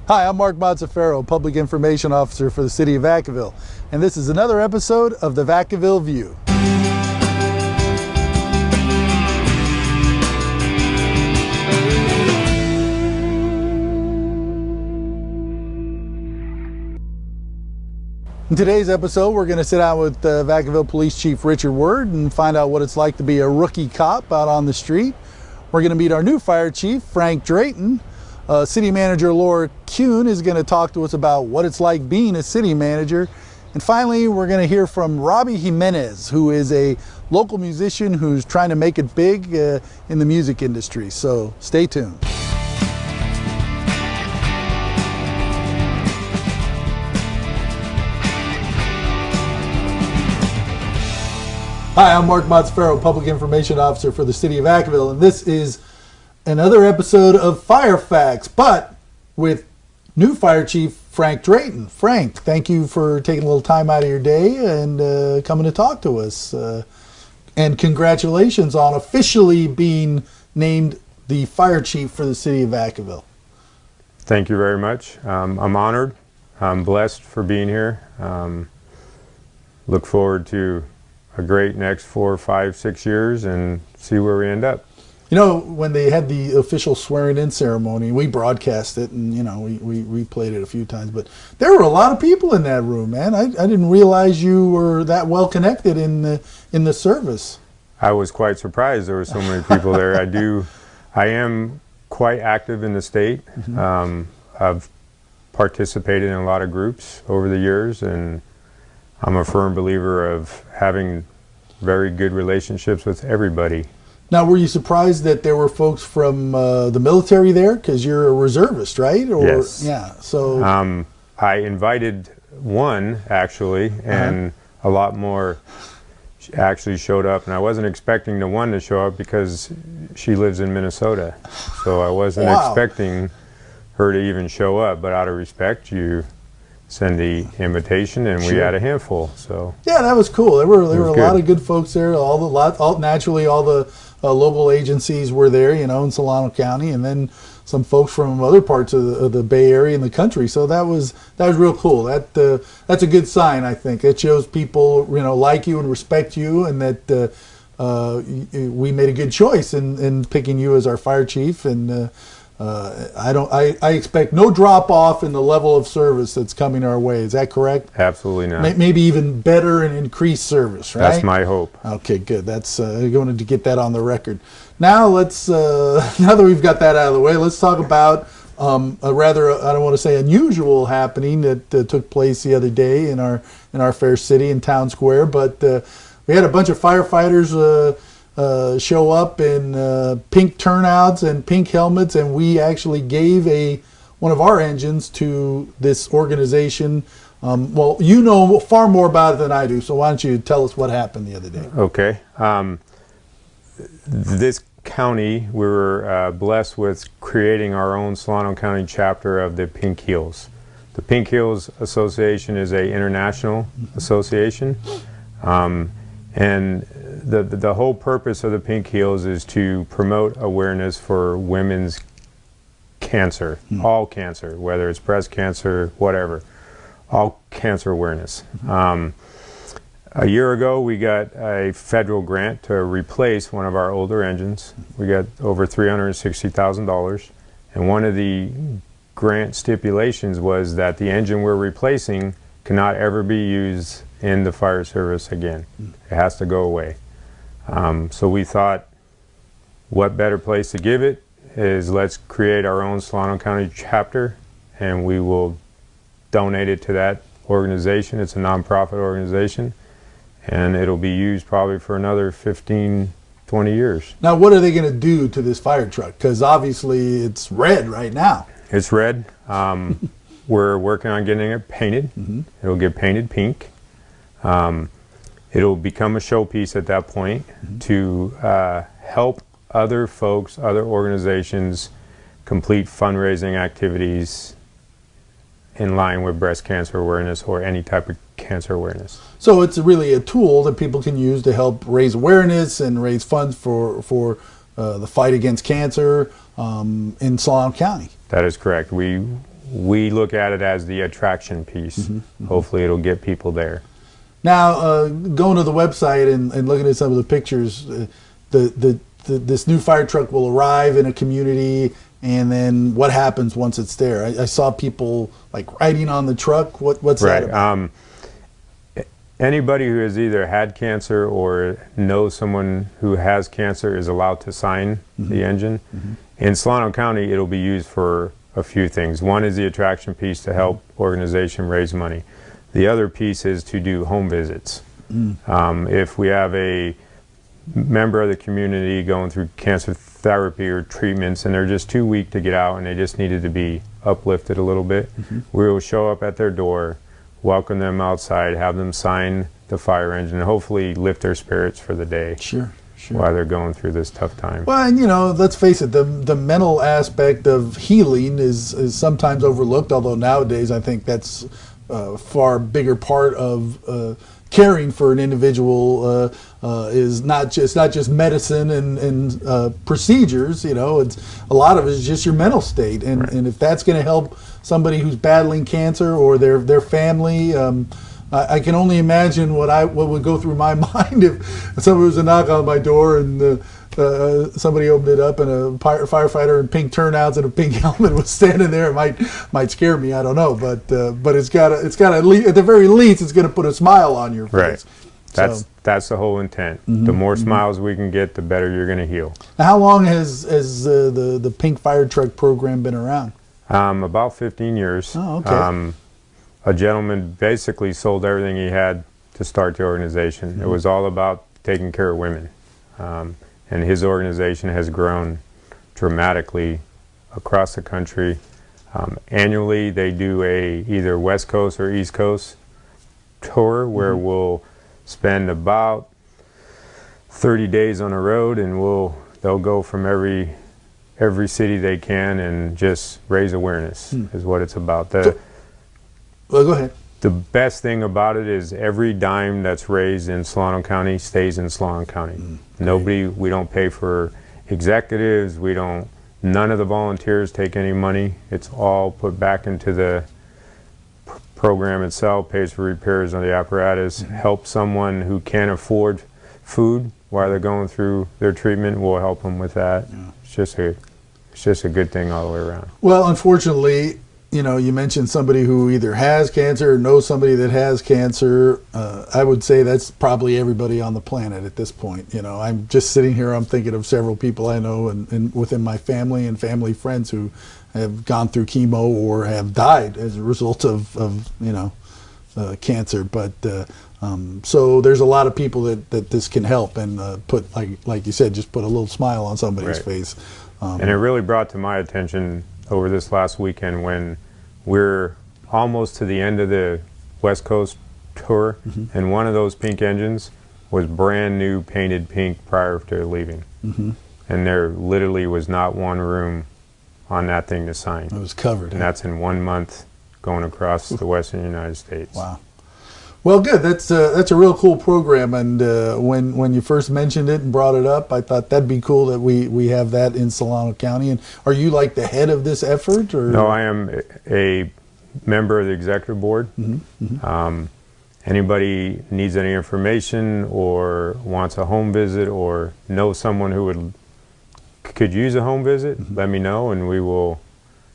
Hi, I'm Mark Mazzaferro, Public Information Officer for the City of Vacaville, and this is another episode of the Vacaville View. In today's episode, we're going to sit down with Vacaville Police Chief Richard Word and find out what it's like to be a rookie cop out on the street. We're going to meet our new Fire Chief, Frank Drayton. City Manager Laura Kuhn is going to talk to us about what it's like being a city manager. And finally, we're going to hear from Robbie Jimenez, who is a local musician who's trying to make it big in the music industry. So stay tuned. Hi, I'm Mark Mazzaferro, Public Information Officer for the City of Vacaville, and this is another episode of Fire Facts, but with new Fire Chief Frank Drayton. Frank, thank you for taking a little time out of your day and coming to talk to us. And congratulations on officially being named the Fire Chief for the City of Vacaville. Thank you very much. I'm honored. I'm blessed for being here. Look forward to a great next 4, 5, 6 years and see where we end up. You know, when they had the official swearing-in ceremony, we broadcast it, and, you know, we played it a few times, but there were a lot of people in that room, man. I didn't realize you were that well connected in the service. I was quite surprised there were so many people there. I am quite active in the state. Mm-hmm. I've participated in a lot of groups over the years, and I'm a firm believer of having very good relationships with everybody. Now, were you surprised that there were folks from the military there? Because you're a reservist, right? Or, yes. Yeah. So I invited one, actually, and a lot more actually showed up. And I wasn't expecting the one to show up because she lives in Minnesota. So I wasn't expecting her to even show up. But out of respect, you send the invitation, and we had a handful. So yeah, that was cool. There were a lot of good folks there. Naturally, all the local agencies were there, you know, in Solano County, and then some folks from other parts of the Bay Area and the country. So that was real cool. That's a good sign, I think. It shows people, you know, like you and respect you, and that we made a good choice in picking you as our fire chief. And I expect no drop off in the level of service that's coming our way. Is that correct? Absolutely not. Maybe even better and increased service, right? That's my hope. Okay, good. That's I wanted to get that on the record. Now let's now that we've got that out of the way, let's talk about a rather I don't want to say unusual happening that took place the other day in our fair city in Town Square. But we had a bunch of firefighters show up in pink turnouts and pink helmets, and we actually gave one of our engines to this organization. Well, you know far more about it than I do, so why don't you tell us what happened the other day? Okay. This county, we were blessed with creating our own Solano County chapter of the Pink Heels. The Pink Heels Association is an international association, and the whole purpose of the Pink Heels is to promote awareness for women's cancer, all cancer, whether it's breast cancer, whatever, all cancer awareness. A year ago, we got a federal grant to replace one of our older engines. We got over $360,000, and one of the grant stipulations was that the engine we're replacing cannot ever be used in the fire service again. It has to go away. So we thought, what better place to give it is let's create our own Solano County chapter, and we will donate it to that organization. It's a nonprofit organization, and it'll be used probably for another 15, 20 years. Now, what are they going to do to this fire truck? Because obviously it's red right now. It's red. We're working on getting it painted. It'll get painted pink. It'll become a showpiece at that point to help other folks, other organizations complete fundraising activities in line with breast cancer awareness or any type of cancer awareness. So it's really a tool that people can use to help raise awareness and raise funds for the fight against cancer in Solano County. That is correct. We we look at it as the attraction piece. Hopefully it'll get people there. Now, going to the website and looking at some of the pictures, this new fire truck will arrive in a community, and then what happens once it's there? I saw people like riding on the truck. What's that about? Anybody who has either had cancer or knows someone who has cancer is allowed to sign the engine. In Solano County, it'll be used for a few things. One is the attraction piece to help organization raise money. The other piece is to do home visits. If we have a member of the community going through cancer therapy or treatments and they're just too weak to get out and they just needed to be uplifted a little bit, we will show up at their door, welcome them outside, have them sign the fire engine, and hopefully lift their spirits for the day. Sure. While they're going through this tough time. Well, and let's face it, the mental aspect of healing is sometimes overlooked, although nowadays I think that's a far bigger part of caring for an individual is not just medicine and procedures. It's a lot of it is just your mental state, and if that's going to help somebody who's battling cancer or their family. I can only imagine what would go through my mind if somebody was to knock on my door and somebody opened it up and a firefighter in pink turnouts and a pink helmet was standing there. It might scare me. I don't know, but it's got at least, at the very least, it's going to put a smile on your face. Right. That's the whole intent. The more smiles we can get, the better you're going to heal. Now, how long has the Pink Fire Truck program been around? About 15 years. Oh, okay. A gentleman basically sold everything he had to start the organization. It was all about taking care of women. And his organization has grown dramatically across the country. Annually, they do a either West Coast or East Coast tour where we'll spend about 30 days on the road, and they'll go from every city they can and just raise awareness is what it's about. Well, go ahead. The best thing about it is every dime that's raised in Solano County stays in Solano County. We don't pay for executives, none of the volunteers take any money. It's all put back into the program itself, pays for repairs on the apparatus, helps someone who can't afford food while they're going through their treatment, we'll help them with that. It's just a good thing all the way around. Well, unfortunately, you mentioned somebody who either has cancer or knows somebody that has cancer. I would say that's probably everybody on the planet at this point. I'm just sitting here, I'm thinking of several people I know and within my family and family friends who have gone through chemo or have died as a result of cancer. But so there's a lot of people that this can help and put, like you said, just put a little smile on somebody's face. And it really brought to my attention over this last weekend when we're almost to the end of the West Coast tour, and one of those pink engines was brand new, painted pink prior to leaving. And there literally was not one room on that thing to sign. It was covered. And that's in 1 month going across the western United States. Wow. Well, good. That's a real cool program, and when you first mentioned it and brought it up, I thought that'd be cool that we have that in Solano County. And are you like the head of this effort? Or? No, I am a member of the executive board. Anybody needs any information or wants a home visit or knows someone who could use a home visit, let me know, and we will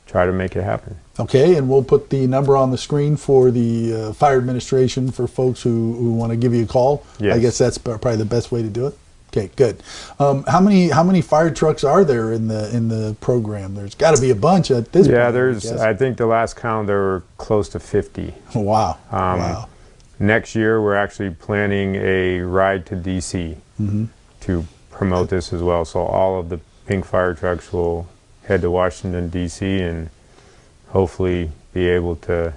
try to make it happen. Okay, and we'll put the number on the screen for the fire administration for folks who want to give you a call. Yes. I guess that's probably the best way to do it. Okay, good. How many fire trucks are there in the program? There's got to be a bunch at this point. Yeah, I think the last count there were close to 50. Wow. Wow. Next year we're actually planning a ride to DC to promote this as well. So all of the pink fire trucks will head to Washington DC and hopefully be able to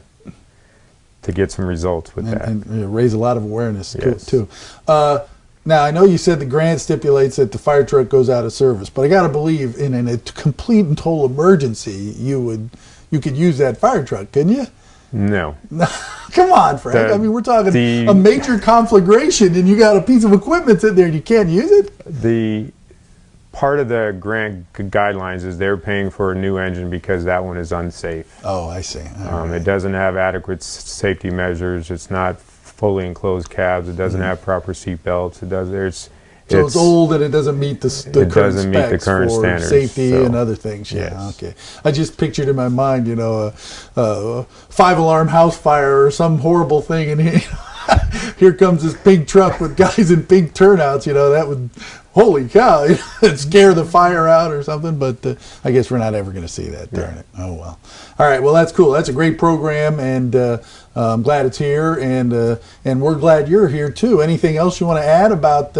get some results with that. And raise a lot of awareness too. Now, I know you said the grant stipulates that the fire truck goes out of service, but I got to believe in a complete and total emergency, you could use that fire truck, couldn't you? No. Come on, Frank. I mean, we're talking a major conflagration and you got a piece of equipment sitting there and you can't use it? The part of the grant guidelines is they're paying for a new engine because that one is unsafe. Oh, I see. It doesn't have adequate safety measures. It's not fully enclosed cabs. It doesn't have proper seat belts. So it's old and it doesn't meet the current specs for standards, safety and other things. Yeah, yes. Okay. I just pictured in my mind, you know, a 5-alarm house fire or some horrible thing, and here comes this pink truck with guys in pink turnouts. You know, that would, holy cow, it'd scare the fire out or something. But I guess we're not ever going to see that. Darn it. Oh well. All right. Well, that's cool. That's a great program, and I'm glad it's here, and we're glad you're here too. Anything else you want to add about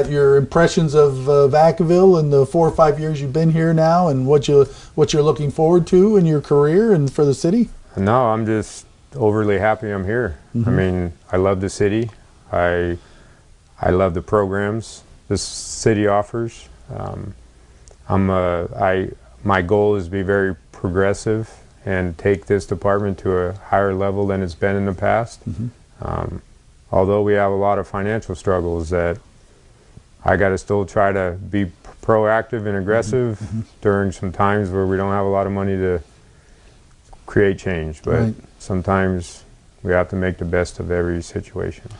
your impressions of Vacaville in the 4 or 5 years you've been here now, and what you're looking forward to in your career and for the city? No, I'm just overly happy I'm here. I mean, I love the city. I love the programs this city offers. My goal is to be very progressive and take this department to a higher level than it's been in the past. Although we have a lot of financial struggles, that I got to still try to be proactive and aggressive during some times where we don't have a lot of money to create change. But sometimes we have to make the best of every situation.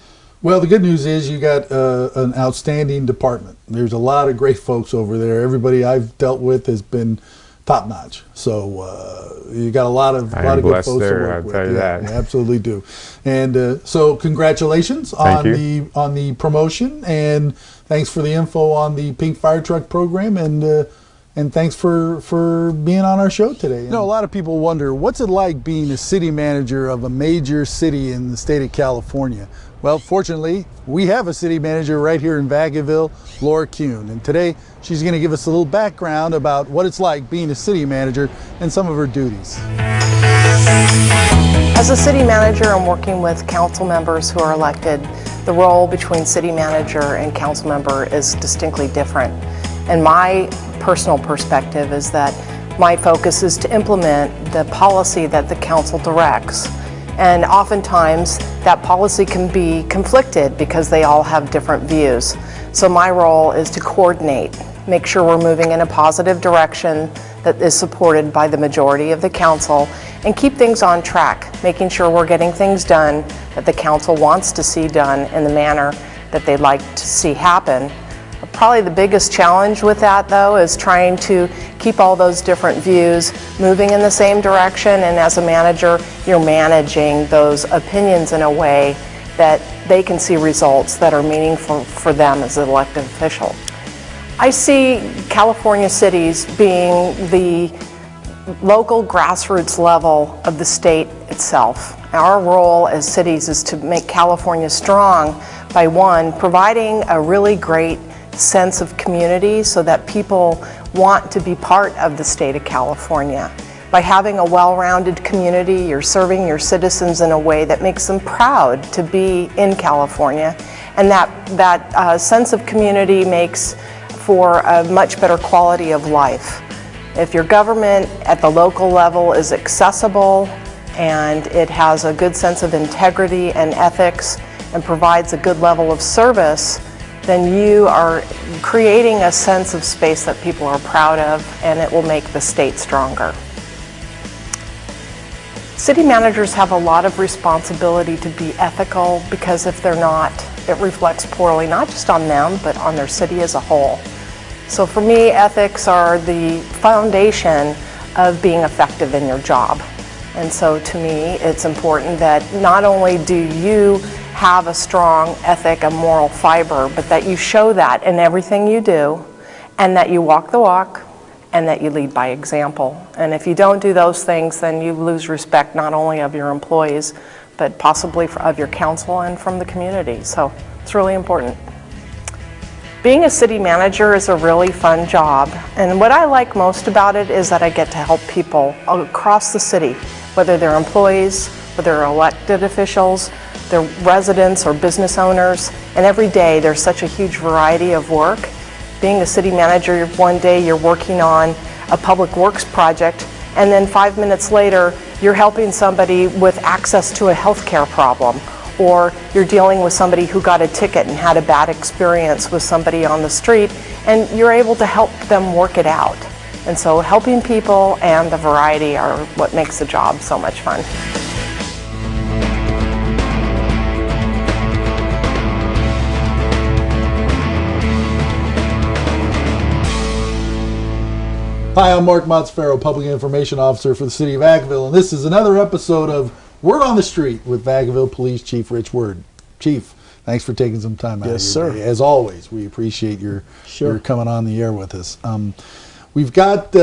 Well, the good news is you got an outstanding department. There's a lot of great folks over there. Everybody I've dealt with has been top notch. So you got a lot of good folks to work with. I'll tell you that. You absolutely do. And so congratulations on the promotion, and thanks for the info on the Pink Fire Truck program, and thanks for being on our show today. You know, a lot of people wonder, what's it like being a city manager of a major city in the state of California? Well, fortunately, we have a city manager right here in Vacaville, Laura Kuhn. And today, she's going to give us a little background about what it's like being a city manager and some of her duties. As a city manager, I'm working with council members who are elected. The role between city manager and council member is distinctly different. And my personal perspective is that my focus is to implement the policy that the council directs. And oftentimes that policy can be conflicted because they all have different views. So my role is to coordinate, make sure we're moving in a positive direction that is supported by the majority of the council, and keep things on track, making sure we're getting things done that the council wants to see done in the manner that they'd like to see happen. Probably the biggest challenge with that, though, is trying to keep all those different views moving in the same direction, and as a manager, you're managing those opinions in a way that they can see results that are meaningful for them as an elected official. I see California cities being the local grassroots level of the state itself. Our role as cities is to make California strong by, one, providing a really great sense of community so that people want to be part of the state of California. By having a well-rounded community, you're serving your citizens in a way that makes them proud to be in California, and that sense of community makes for a much better quality of life. If your government at the local level is accessible and it has a good sense of integrity and ethics and provides a good level of service, then you are creating a sense of space that people are proud of, and it will make the state stronger. City managers have a lot of responsibility to be ethical, because if they're not, it reflects poorly not just on them, but on their city as a whole. So for me, ethics are the foundation of being effective in your job. And so to me, it's important that not only do you have a strong ethic, a moral fiber, but that you show that in everything you do, and that you walk the walk, and that you lead by example. And if you don't do those things, then you lose respect not only of your employees, but possibly of your council and from the community. So it's really important. Being a city manager is a really fun job, and what I like most about it is that I get to help people across the city, whether they're employees, whether they're elected officials, they're residents or business owners, and every day there's such a huge variety of work. Being a city manager, one day you're working on a public works project, and then 5 minutes later you're helping somebody with access to a healthcare problem, or you're dealing with somebody who got a ticket and had a bad experience with somebody on the street, and you're able to help them work it out. And so helping people and the variety are what makes the job so much fun. Hi, I'm Mark Motzfaro, Public Information Officer for the City of Vacaville, and this is another episode of Word on the Street with Vacaville Police Chief Rich Word. Chief, thanks for taking some time out of your day. As always, we appreciate your coming on the air with us. We've got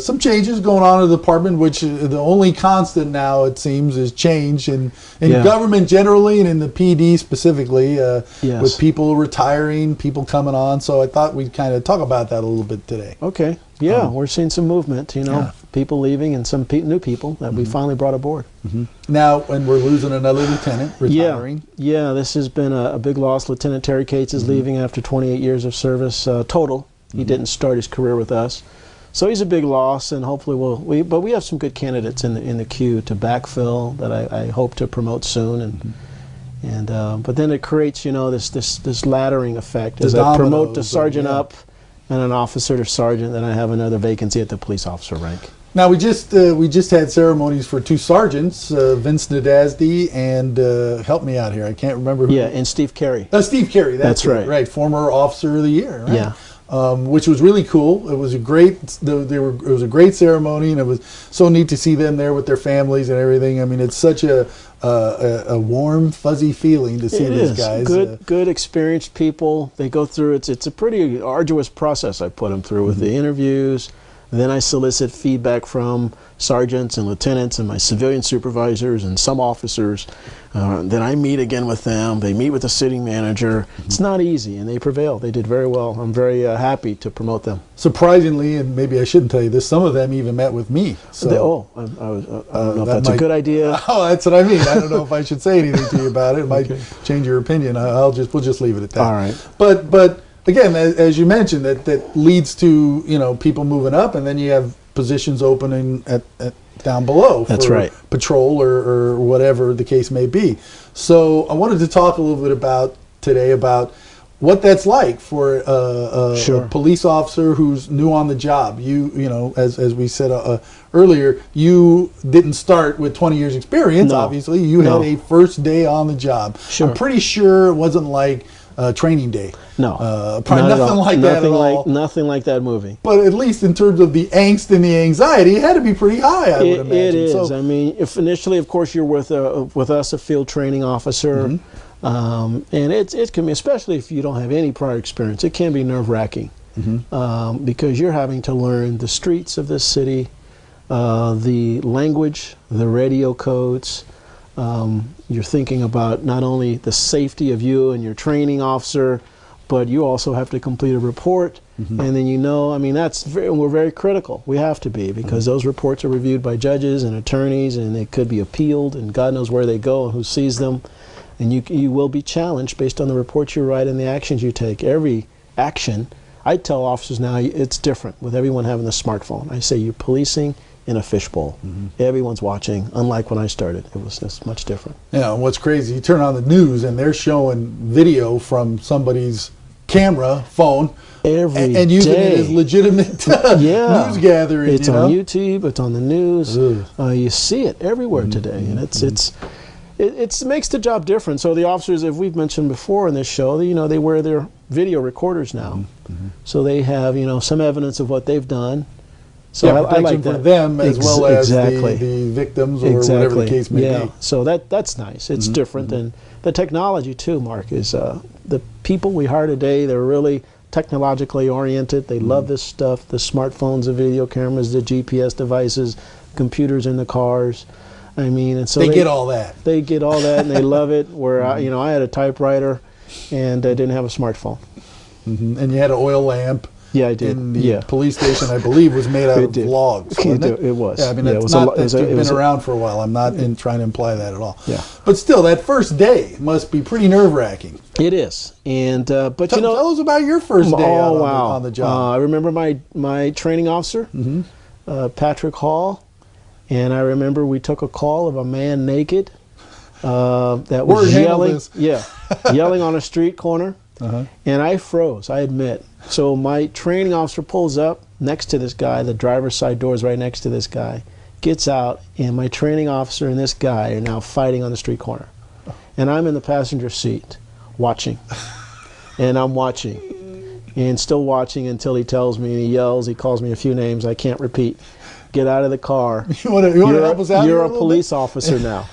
some changes going on in the department, which the only constant now, it seems, is change in government generally and in the PD specifically, with people retiring, people coming on. So I thought we'd kind of talk about that a little bit today. Okay. Yeah, we're seeing some movement, people leaving and some new people that we finally brought aboard. Now, and we're losing another lieutenant, retiring. Yeah, this has been a big loss. Lieutenant Terry Cates is leaving after 28 years of service total. He didn't start his career with us. So he's a big loss, and hopefully but we have some good candidates in the queue to backfill that I hope to promote soon. But then it creates, this laddering effect. As I promote the sergeant up and an officer to sergeant, then I have another vacancy at the police officer rank. Now we just had ceremonies for two sergeants, Vince Nadasdy and help me out here, I can't remember who. Yeah, and Steve Carey. Steve Carey, that's right. Right, former officer of the year. Right? Yeah. Which was really cool. It was a great. It was a great ceremony, and it was so neat to see them there with their families and everything. I mean, it's such a warm, fuzzy feeling to see these guys. Good, experienced people. They go through. It's a pretty arduous process. I put them through with the interviews. Then I solicit feedback from sergeants and lieutenants and my civilian supervisors and some officers. Then I meet again with them. They meet with the city manager. It's not easy, and they prevail. They did very well. I'm very happy to promote them. Surprisingly, and maybe I shouldn't tell you this, some of them even met with me. So, I don't know if that's a good idea. Oh, that's what I mean. I don't know if I should say anything to you about it. It might change your opinion. We'll just leave it at that. All right. But again, as you mentioned, that leads to people moving up, and then you have positions opening at down below for patrol or whatever the case may be. So I wanted to talk a little bit today about what that's like for a police officer who's new on the job. As we said earlier, you didn't start with 20 years experience. Obviously, you had a first day on the job. I'm pretty sure it wasn't like Training Day. No, probably nothing like that at all. Nothing like that movie. But at least in terms of the angst and the anxiety, it had to be pretty high, I would imagine. It is. So, I mean, if initially, of course, you're with us, a field training officer, and it can be, especially if you don't have any prior experience, it can be nerve-wracking because you're having to learn the streets of this city, the language, the radio codes. You're thinking about not only the safety of you and your training officer, but you also have to complete a report. And then we're very critical. We have to be, because those reports are reviewed by judges and attorneys, and they could be appealed, and God knows where they go and who sees them. And you will be challenged based on the reports you write and the actions you take. Every action, I tell officers now, it's different with everyone having a smartphone. I say you're policing in a fishbowl. Everyone's watching, unlike when I started. It was just much different. Yeah, and what's crazy, you turn on the news and they're showing video from somebody's camera, phone, and using it as legitimate news gathering. It's on YouTube, it's on the news. You see it everywhere today, and it makes the job different. So the officers, as we've mentioned before in this show, they wear their video recorders now. So they have, some evidence of what they've done. So I like that. For them as well as the victims or whatever the case may be. So that's nice. It's different than the technology too, Mark, is the people we hire today, they're really technologically oriented. They love this stuff, the smartphones, the video cameras, the GPS devices, computers in the cars. I mean, and so they get all that. They get all that, and they love it. Where I had a typewriter, and I didn't have a smartphone. And you had an oil lamp. Yeah, I did. In the police station, I believe, was made out of logs. It was. Yeah, I mean, it's been around for a while. I'm not trying to imply that at all. Yeah. But still, that first day must be pretty nerve-wracking. It is. And but tell us about your first day on the job. I remember my training officer, Patrick Hall, and I remember we took a call of a man naked that Word, was handle yelling, this. yeah, yelling on a street corner, and I froze, I admit. So my training officer pulls up next to this guy, the driver's side door is right next to this guy, gets out, and my training officer and this guy are now fighting on the street corner. And I'm in the passenger seat, watching, and I'm watching, and still watching until he tells me, and he yells, he calls me a few names I can't repeat. Get out of the car. You want to help us out? You're here a police officer now.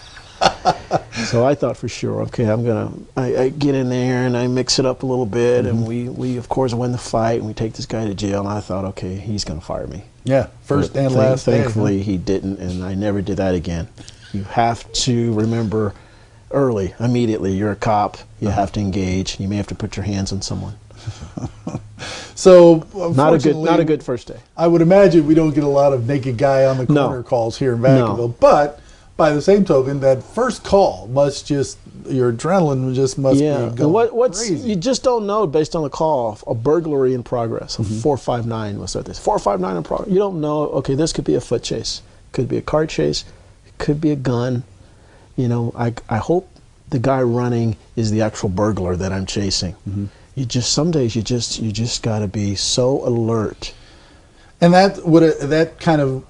So I thought for sure, okay, I get in there and I mix it up a little bit, and we of course win the fight, and we take this guy to jail, and I thought, okay, he's going to fire me. Yeah, first But and last day. Thankfully, he didn't, and I never did that again. You have to remember early, immediately, you're a cop, you have to engage, you may have to put your hands on someone. So, Not a good first day. I would imagine we don't get a lot of naked guy on the corner calls here in Vacaville, No. but by the same token, that first call must just, your adrenaline just must be And going what's crazy. you just don't know based on the call. A burglary in progress, a 459 was this 459 in progress. You don't know. Okay, this could be a foot chase, could be a car chase, it could be a gun. You know, I hope the guy running is the actual burglar that I'm chasing. You just some days you just got to be so alert. And that kind of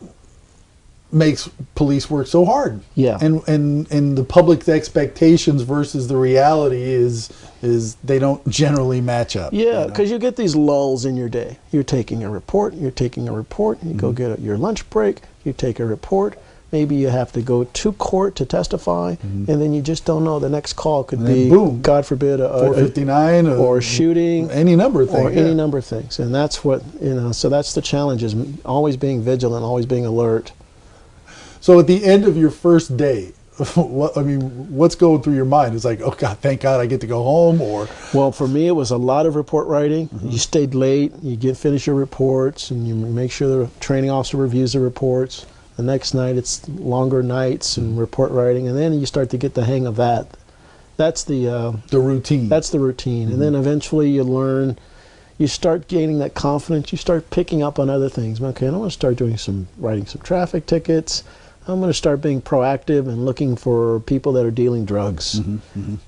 makes police work so hard. Yeah. And the public's expectations versus the reality is they don't generally match up. Yeah, because you get these lulls in your day. You're taking a report, you go get your lunch break, you take a report, maybe you have to go to court to testify, and then you just don't know. The next call could be, boom, God forbid, a 459 or shooting, any number of things. or any number of things. And that's what, so that's the challenge, is always being vigilant, always being alert. So at the end of your first day, what's going through your mind? It's like, oh God, thank God I get to go home, or? Well, for me, it was a lot of report writing. You stayed late, you finish your reports, and you make sure the training officer reviews the reports. The next night, it's longer nights and report writing, and then you start to get the hang of that. That's the routine. That's the routine, and then eventually you learn. You start gaining that confidence. You start picking up on other things. Okay, I'm going to start writing some traffic tickets. I'm going to start being proactive and looking for people that are dealing drugs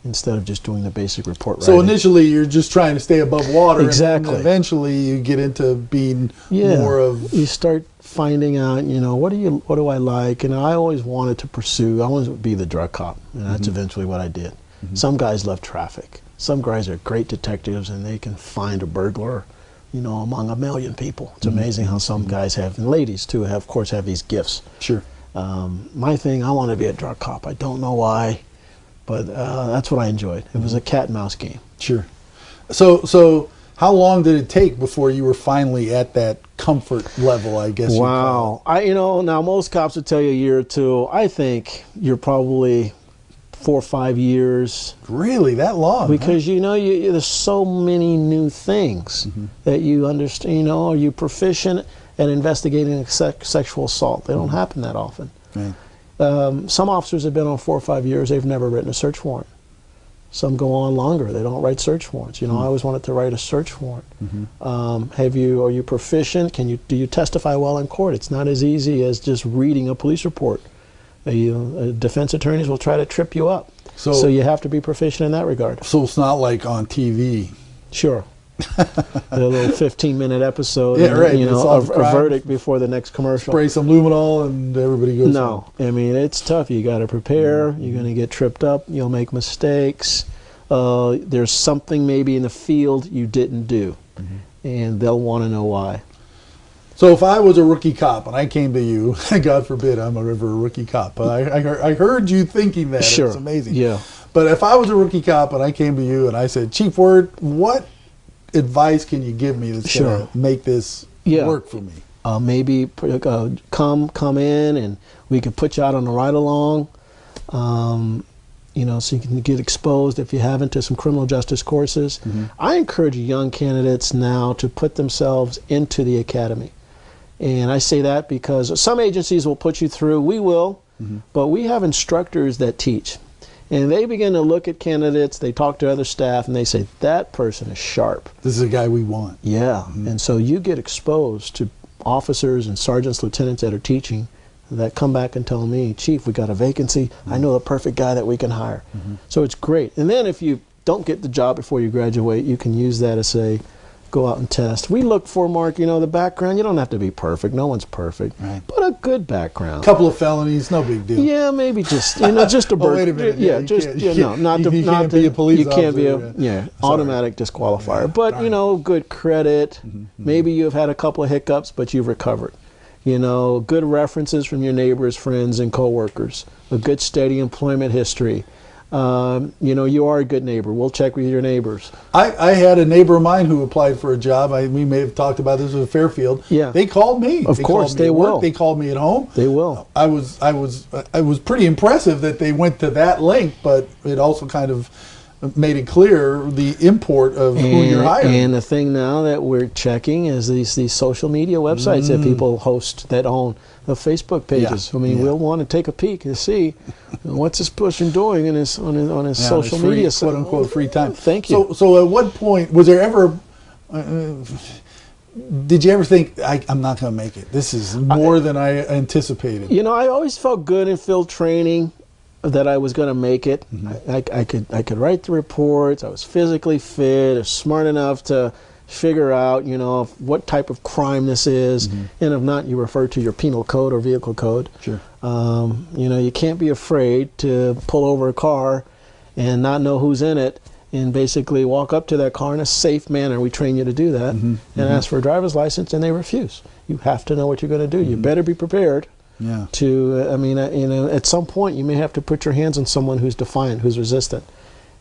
instead of just doing the basic report writing. So initially you're just trying to stay above water. Exactly. And then eventually you get into being more of... You start finding out, what do I like? And I always wanted to pursue, I wanted to be the drug cop. And that's eventually what I did. Some guys love traffic. Some guys are great detectives, and they can find a burglar, among a million people. It's amazing how some guys have, and ladies too, of course, have these gifts. Sure. My thing, I want to be a drug cop. I don't know why, but that's what I enjoyed. It was a cat and mouse game. Sure. So how long did it take before you were finally at that comfort level, I guess? Wow. Now most cops would tell you a year or two. I think you're probably 4 or 5 years. Really, that long? Because there's so many new things that you understand. Are you proficient at investigating a sexual assault? They don't happen that often. Right. Some officers have been on 4 or 5 years. They've never written a search warrant. Some go on longer. They don't write search warrants. I always wanted to write a search warrant. Are you proficient? Do you testify well in court? It's not as easy as just reading a police report. Defense attorneys will try to trip you up. So you have to be proficient in that regard. So it's not like on TV. Sure. A little 15-minute episode, yeah, right. A verdict before the next commercial. Spray some luminol and everybody goes home. It's tough. You got to prepare. You're going to get tripped up. You'll make mistakes. There's something maybe in the field you didn't do, and they'll want to know why. So if I was a rookie cop and I came to you, God forbid I'm ever a rookie cop, but I heard you thinking that. Sure. It's amazing. Yeah. But if I was a rookie cop and I came to you and I said, Chief Word, what advice can you give me that's going to make this work for me? Maybe come in and we can put you out on the ride along, so you can get exposed, if you haven't, to some criminal justice courses. I encourage young candidates now to put themselves into the academy. And I say that because some agencies will put you through, we will, but we have instructors that teach. And they begin to look at candidates, they talk to other staff, and they say, that person is sharp. This is a guy we want. Yeah, and so you get exposed to officers and sergeants, lieutenants that are teaching that come back and tell me, Chief, we got a vacancy. I know the perfect guy that we can hire. So it's great. And then if you don't get the job before you graduate, you can use that as say, go out and test. We look for, Mark, you know, the background. You don't have to be perfect. No one's perfect. Right. But a good background. Couple of felonies, no big deal. Yeah, maybe just, you know, just a bird. Oh, wait a minute. Yeah, You just, can't- you know, not you to, can't not be to, a police you can't be a, officer, yeah, Sorry. automatic disqualifier. But, you know, good credit. Maybe you've had a couple of hiccups, but you've recovered. You know, good references from your neighbors, friends, and coworkers. A good, steady employment history. You know, you are a good neighbor. We'll check with your neighbors. I had a neighbor of mine who applied for a job. We may have talked about this with Fairfield. Yeah. They called me. Of course, called me they at work. will. They called me at home. They will. I was pretty impressive that they went to that length, but it also kind of made it clear the import of who you're hiring. And the thing now that we're checking is these social media websites that people host that own the Facebook pages. Yeah. I mean, Yeah. we'll want to take a peek and see what's this person doing in his on his Yeah, social it's free, media, quote unquote, free time. Thank you. So at what point was there ever? Did you ever think I'm not going to make it? This is more than I anticipated. You know, I always felt good in field training that I was going to make it. I could write the reports. I was physically fit. I was smart enough to figure out, you know, what type of crime this is, and if not, you refer to your penal code or vehicle code. Sure. You know, you can't be afraid to pull over a car and not know who's in it, and basically walk up to that car in a safe manner. We train you to do that, and ask for a driver's license, and they refuse. You have to know what you're going to do. You better be prepared. Yeah. To, I mean, you know, at some point you may have to put your hands on someone who's defiant, who's resistant.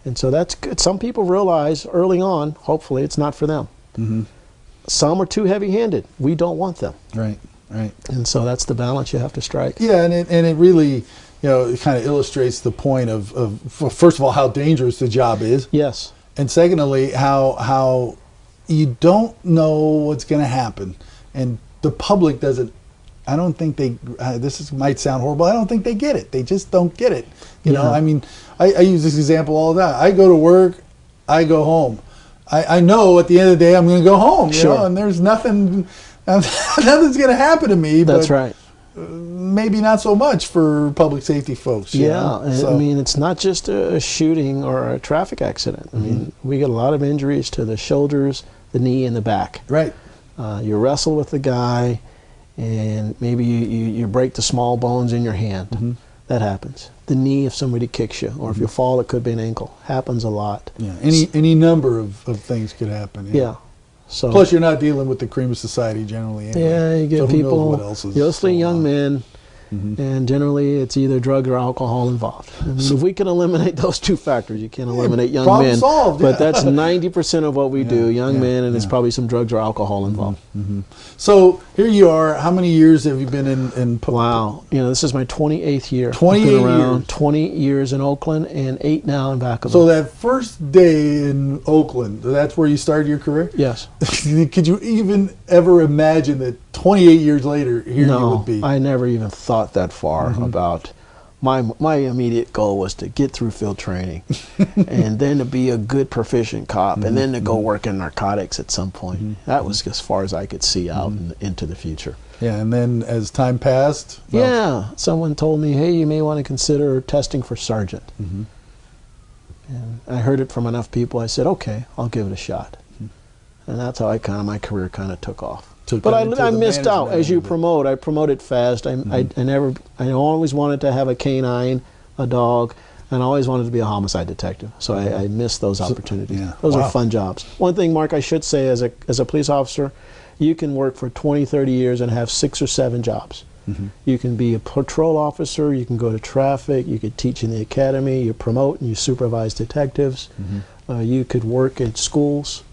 And so that's good. Some people realize early on, hopefully, it's not for them. Some are too heavy-handed. We don't want them. Right. Right. And so that's the balance you have to strike. Yeah, and it really, you know, it kind of illustrates the point of first of all how dangerous the job is, Yes. and secondly how you don't know what's going to happen, and the public doesn't. I don't think they. Might sound horrible. I don't think they get it. They just don't get it. You know. I mean, I use this example all the time. I go to work, I go home. I know at the end of the day I'm going to go home. You know, and there's nothing. Nothing's going to happen to me. That's but right. Maybe not so much for public safety folks. you know? Yeah, So, I mean, it's not just a shooting or a traffic accident. I mean, we get a lot of injuries to the shoulders, the knee, and the back. right. You wrestle with the guy, and maybe you break the small bones in your hand. That happens. The knee, if somebody kicks you, or if you fall, it could be an ankle. Happens a lot. Yeah. Any number of things could happen. Yeah. So Plus, you're not dealing with the cream of society generally. Anyway. yeah, you get So who knows people, what else is mostly going young on. men, and generally it's either drug or alcohol involved. I mean, if we can eliminate those two factors, you can't eliminate young problem men. solved, But yeah. that's 90% of what we do, young yeah, men, and it's yeah. probably some drugs or alcohol involved. So here you are. How many years have you been in Wow, you know, this is my 28th year. 28 I've been around years. 20 years in Oakland and 8 now in Vacaville. So that first day in Oakland, that's where you started your career? Yes. Could you even ever imagine that 28 years later, here you No, would be? I never even thought that far about. My immediate goal was to get through field training, and then to be a good proficient cop, and then to go work in narcotics at some point. That was as far as I could see out into the future. Yeah, and then as time passed, well, Yeah, someone told me, hey, you may want to consider testing for sergeant. And I heard it from enough people. I said, okay, I'll give it a shot. And that's how my career kind of took off. But I missed out. As you promote, I promoted fast. I always wanted to have a canine, a dog, and I always wanted to be a homicide detective. So I missed those opportunities. yeah. Those Wow. are fun jobs. One thing, Mark, I should say, as a police officer, you can work for 20, 30 years and have 6 or 7 jobs. You can be a patrol officer, you can go to traffic, you could teach in the academy, you promote and you supervise detectives, you could work at schools.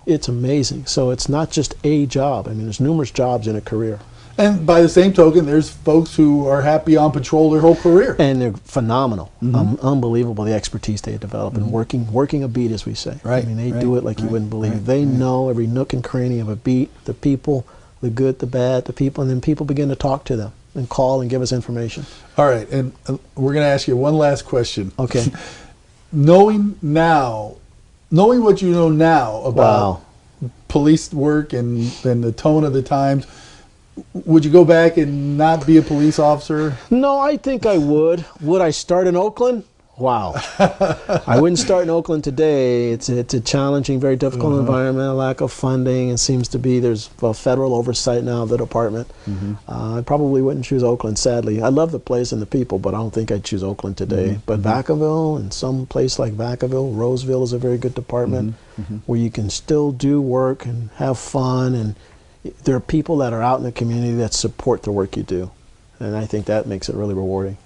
It's amazing. So it's not just a job. I mean, there's numerous jobs in a career. And by the same token, there's folks who are happy on patrol their whole career. And they're phenomenal. Unbelievable, the expertise they develop in working a beat, as we say. Right, I mean, they right, do it like you right, wouldn't believe. right, They right. know every nook and cranny of a beat, the people, the good, the bad, the people, and then people begin to talk to them and call and give us information. All right, and we're going to ask you one last question. Okay. Knowing what you know now about Wow. police work and the tone of the times, Would you go back and not be a police officer? No, I think I would. Would I start in Oakland? Wow. I wouldn't start in Oakland today. It's a challenging, very difficult environment, a lack of funding. It seems to be there's federal oversight now of the department. I probably wouldn't choose Oakland, sadly. I love the place and the people, but I don't think I'd choose Oakland today. But Vacaville, and some place like Vacaville, Roseville is a very good department where you can still do work and have fun, and there are people that are out in the community that support the work you do. And I think that makes it really rewarding.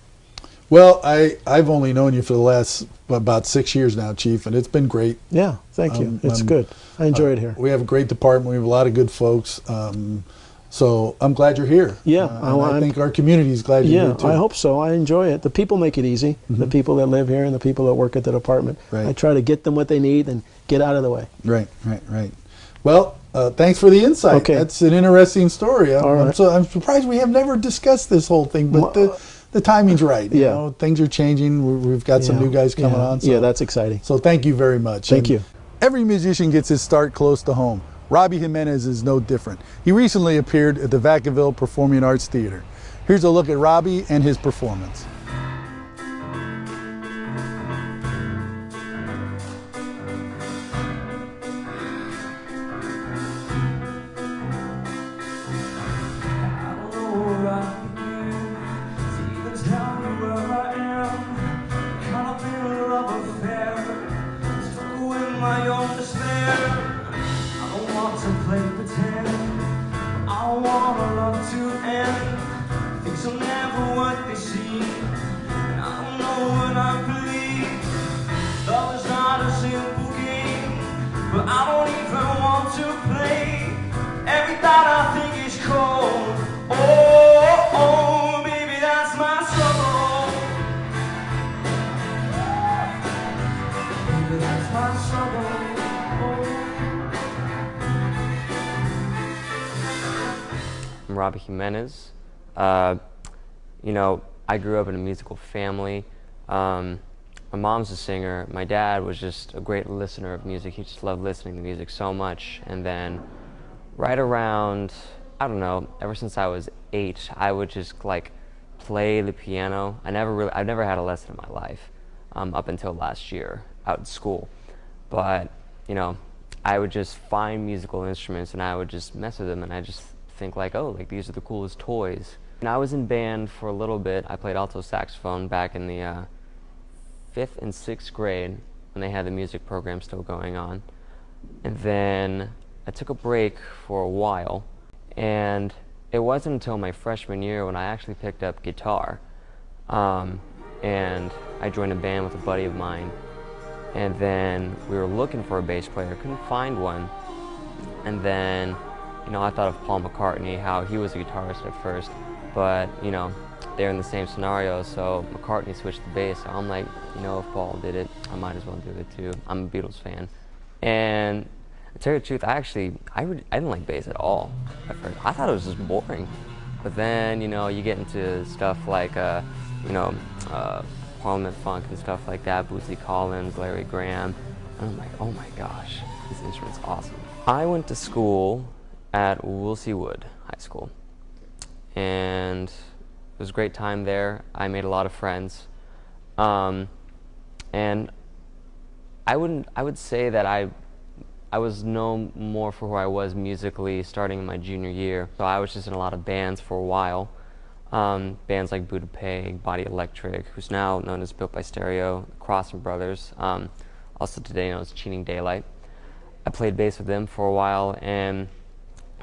Well, I've only known you for the last about 6 years now, Chief, and it's been great. Yeah, thank you. It's good. I enjoy it here. We have a great department. We have a lot of good folks. So I'm glad you're here. Yeah. I think our community is glad you're here, too. I hope so. I enjoy it. The people make it easy, the people that live here and the people that work at the department. Right. I try to get them what they need and get out of the way. Right. Well, thanks for the insight. Okay. That's an interesting story. All right. I'm surprised we have never discussed this whole thing, but the timing's right. You know, things are changing. We've got some new guys coming on. So. Yeah, that's exciting. So thank you very much. Thank you. Every musician gets his start close to home. Robbie Jimenez is no different. He recently appeared at the Vacaville Performing Arts Theater. Here's a look at Robbie and his performance. My own despair. I don't want to play pretend. I want our love to end. Things are never what they seem, and I don't know what I believe. Love is not a simple game, but I don't even want to play. Every thought I think is cold. Oh, baby, that's my struggle. Baby, that's my struggle. I'm Robbie Jimenez. You know, I grew up in a musical family. My mom's a singer. My dad was just a great listener of music. He just loved listening to music so much. And then right around, I don't know, ever since I was 8, I would just like play the piano. I've never had a lesson in my life up until last year out in school. But, you know, I would just find musical instruments and I would just mess with them, and I just think like, oh, like these are the coolest toys. And I was in band for a little bit. I played alto saxophone back in the 5th and 6th grade when they had the music program still going on. And then I took a break for a while, and it wasn't until my freshman year when I actually picked up guitar. And I joined a band with a buddy of mine, and then we were looking for a bass player, couldn't find one. And then, you know, I thought of Paul McCartney, how he was a guitarist at first, but, you know, they're in the same scenario, so McCartney switched to bass. So I'm like, you know, if Paul did it, I might as well do it too. I'm a Beatles fan. And to tell you the truth, I didn't like bass at all at first. I thought it was just boring. But then, you know, you get into stuff like, you know, Parliament Funk and stuff like that, Bootsy Collins, Larry Graham, and I'm like, oh my gosh, this instrument's awesome. I went to school at Woolsey Wood High School, and it was a great time there. I made a lot of friends, and I would say that I was known more for who I was musically starting in my junior year. So I was just in a lot of bands for a while. Bands like Buddha Peg, Body Electric, who's now known as Built by Stereo, Crossing Brothers, also today known as Cheating Daylight. I played bass with them for a while, and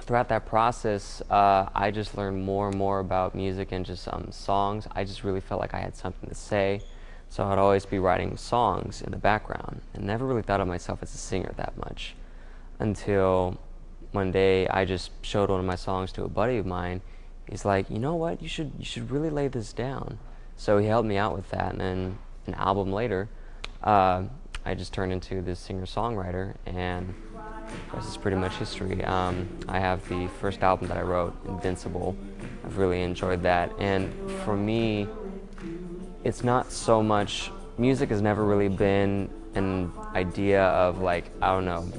throughout that process, I just learned more and more about music and just songs. I just really felt like I had something to say, so I'd always be writing songs in the background, and never really thought of myself as a singer that much, until one day I just showed one of my songs to a buddy of mine. He's like, you know what, you should really lay this down. So he helped me out with that, and then an album later, I just turned into this singer-songwriter, and this is pretty much history. I have the first album that I wrote, Invincible. I've really enjoyed that, and for me, it's not so much, music has never really been an idea of like, I don't know,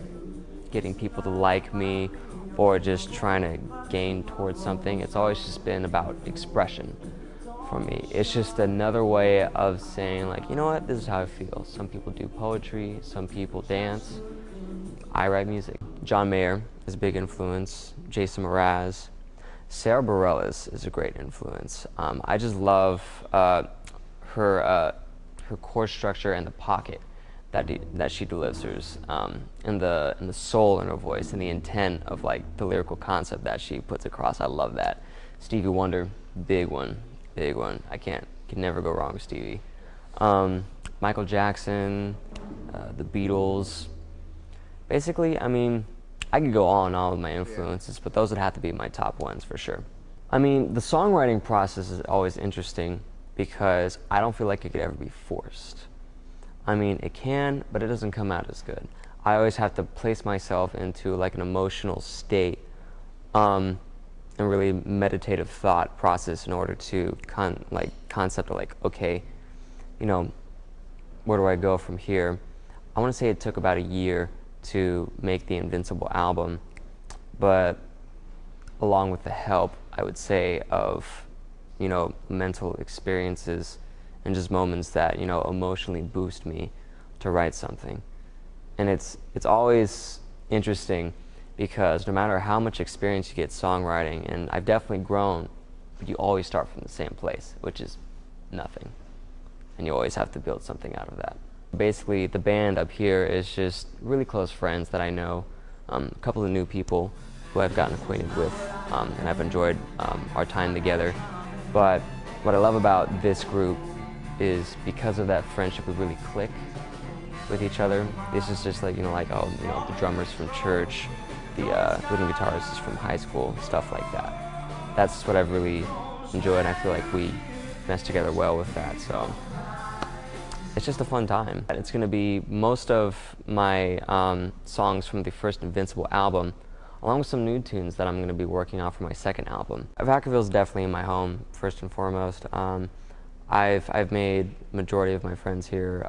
getting people to like me or just trying to gain towards something. It's always just been about expression for me. It's just another way of saying, like, you know what, this is how I feel. Some people do poetry, some people dance. I write music. John Mayer is a big influence. Jason Mraz. Sarah Bareilles is a great influence. I just love her chord structure and the pocket that she delivers, and the soul in her voice and the intent of like the lyrical concept that she puts across. I love that. Stevie Wonder, big one. I can never go wrong with Stevie. Michael Jackson, the Beatles. Basically, I mean, I could go on and on with my influences, but those would have to be my top ones for sure. I mean, the songwriting process is always interesting because I don't feel like it could ever be forced. I mean, it can, but it doesn't come out as good. I always have to place myself into like an emotional state and really meditative thought process in order to concept of like, okay, you know, where do I go from here? I want to say it took about a year to make the Invincible album, but along with the help, I would say, of, you know, mental experiences and just moments that, you know, emotionally boost me to write something. And it's always interesting because no matter how much experience you get songwriting, and I've definitely grown, but you always start from the same place, which is nothing. And you always have to build something out of that. Basically, the band up here is just really close friends that I know, a couple of new people who I've gotten acquainted with, and I've enjoyed our time together. But what I love about this group is because of that friendship, we really click with each other. This is just like, oh, the drummer's from church, the rhythm guitarist is from high school, stuff like that. That's what I've really enjoyed, and I feel like we mesh together well with that, so it's just a fun time. It's going to be most of my songs from the first Invincible album, along with some new tunes that I'm going to be working on for my second album. Vacaville is definitely my home, first and foremost. I've made majority of my friends here,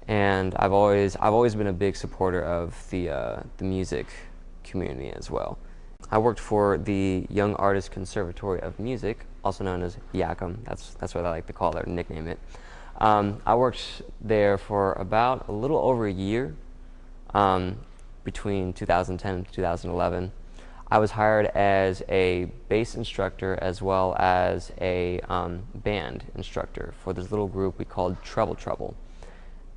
and I've always been a big supporter of the music community as well. I worked for the Young Artist Conservatory of Music, also known as YACM. That's what I like to call it, or nickname it. I worked there for about a little over a year, between 2010 and 2011. I was hired as a bass instructor as well as a band instructor for this little group we called Treble Trouble.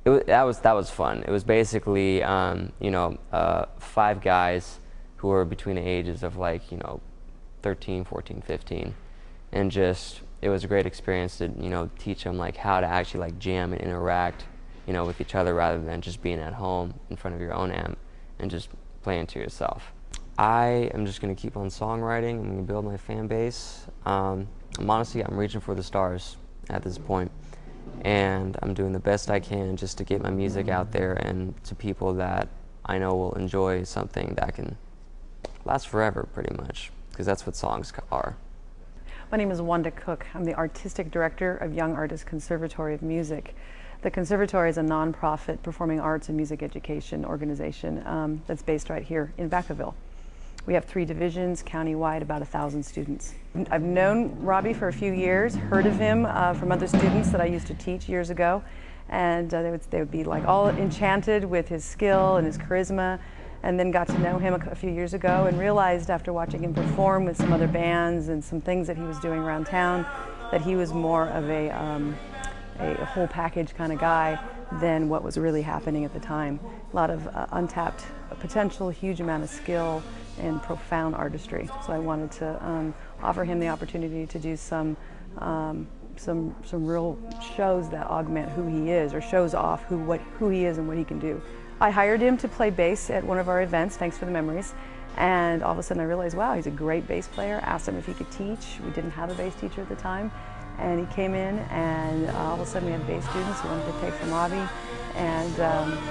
That was fun. It was basically 5 guys who were between the ages of 13, 14, 15, and just it was a great experience to teach them how to actually jam and interact with each other rather than just being at home in front of your own amp and just playing to yourself. I am just going to keep on songwriting. I'm going to build my fan base. I'm reaching for the stars at this point, and I'm doing the best I can just to get my music out there and to people that I know will enjoy something that can last forever, pretty much, because that's what songs are. My name is Wanda Cook. I'm the Artistic Director of Young Artist Conservatory of Music. The Conservatory is a nonprofit performing arts and music education organization that's based right here in Vacaville. We have 3 divisions, countywide, about 1,000 students. I've known Robbie for a few years, heard of him from other students that I used to teach years ago, and they would be all enchanted with his skill and his charisma, and then got to know him a few years ago and realized after watching him perform with some other bands and some things that he was doing around town that he was more of a whole package kind of guy than what was really happening at the time. A lot of untapped potential, huge amount of skill, and profound artistry. So I wanted to offer him the opportunity to do some real shows that augment who he is, or shows off who he is and what he can do. I hired him to play bass at one of our events, thanks for the memories, and all of a sudden I realized, wow, he's a great bass player. Asked him if he could teach. We didn't have a bass teacher at the time, and he came in, and all of a sudden we had bass students who wanted to take from Robbie, and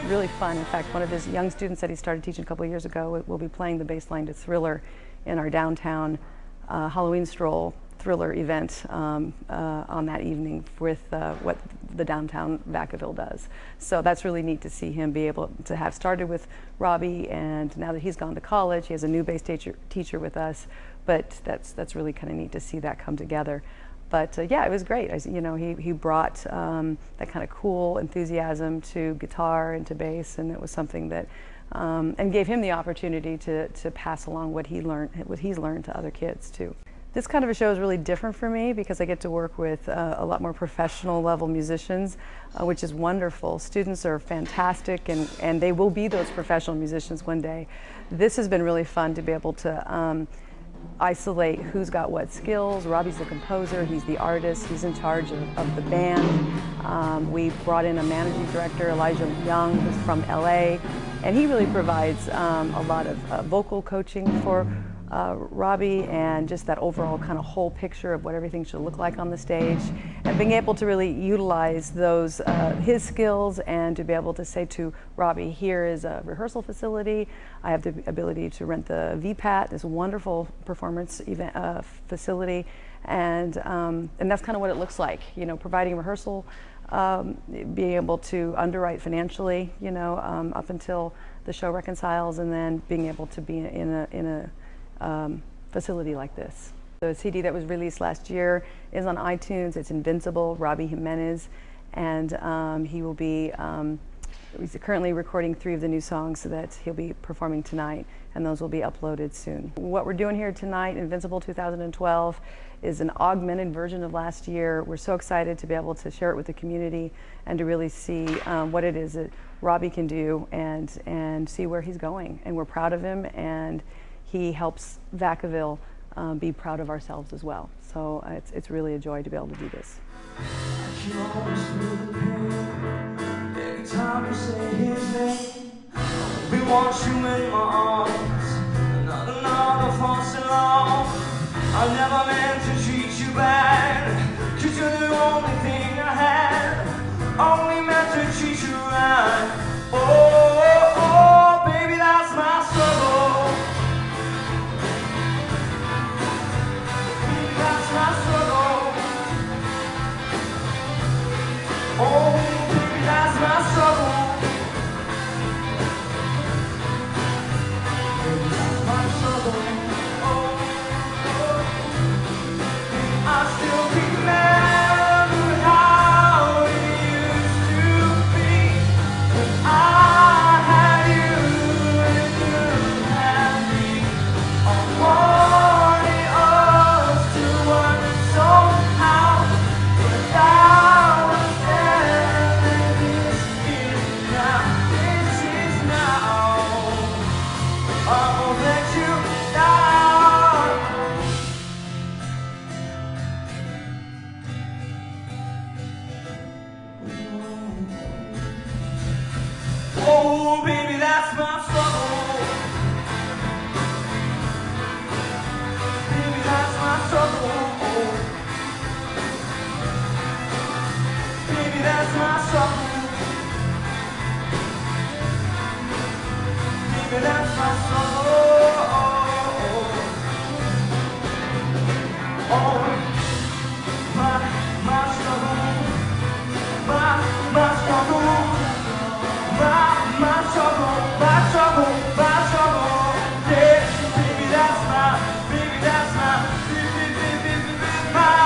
really fun. In fact, one of his young students that he started teaching a couple of years ago will be playing the bass line to Thriller in our downtown Halloween Stroll Thriller event on that evening with what the downtown Vacaville does. So that's really neat to see him be able to have started with Robbie, and now that he's gone to college, he has a new bass teacher with us. But that's really kind of neat to see that come together. But yeah, it was great. He brought that kind of cool enthusiasm to guitar and to bass, and it was something that and gave him the opportunity to pass along what he's learned to other kids too. This kind of a show is really different for me because I get to work with a lot more professional level musicians, which is wonderful. Students are fantastic, and they will be those professional musicians one day. This has been really fun to be able to isolate who's got what skills. Robbie's the composer, he's the artist, he's in charge of the band. We brought in a managing director, Elijah Young, who's from LA, and he really provides a lot of vocal coaching for Robbie, and just that overall kind of whole picture of what everything should look like on the stage, and being able to really utilize those his skills, and to be able to say to Robbie, here is a rehearsal facility. I have the ability to rent the VPAT, this wonderful performance event facility, and that's kind of what it looks like. Providing rehearsal, being able to underwrite financially, up until the show reconciles, and then being able to be in a facility like this. The CD that was released last year is on iTunes. It's Invincible, Robbie Jimenez, and he will be he's currently recording 3 of the new songs that he'll be performing tonight, and those will be uploaded soon. What we're doing here tonight, Invincible 2012, is an augmented version of last year. We're so excited to be able to share it with the community and to really see what it is that Robbie can do, and see where he's going. And we're proud of him, and he helps Vacaville be proud of ourselves as well. So it's really a joy to be able to do this. Every time you say his name, we want you in my arms. Not another false alarm. I never meant to treat you bad, 'cause you're the only thing I had. Only meant to treat you right. Oh, baby, that's my struggle. Baby, that's my struggle. Oh, baby, that's my struggle. Baby, that's my struggle. Oh, I still remember how it used to be when I had you and you had me. I wanted us to work somehow, but I was there, and this is now, this is now. I won't let you down. Oh, baby, that's my struggle. Baby, that's my struggle. Baby, that's my struggle. Baby, that's my struggle. Oh, my struggle. My struggle. My trouble, my trouble, my trouble. Yeah, baby, that's my, baby, that's my, my.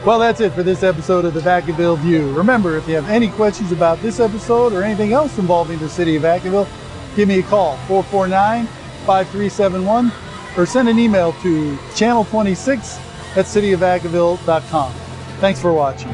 Well, that's it for this episode of the Vacaville View. Remember, if you have any questions about this episode or anything else involving the city of Vacaville, give me a call, 449-5371, or send an email to channel26@cityofvacaville.com. Thanks for watching.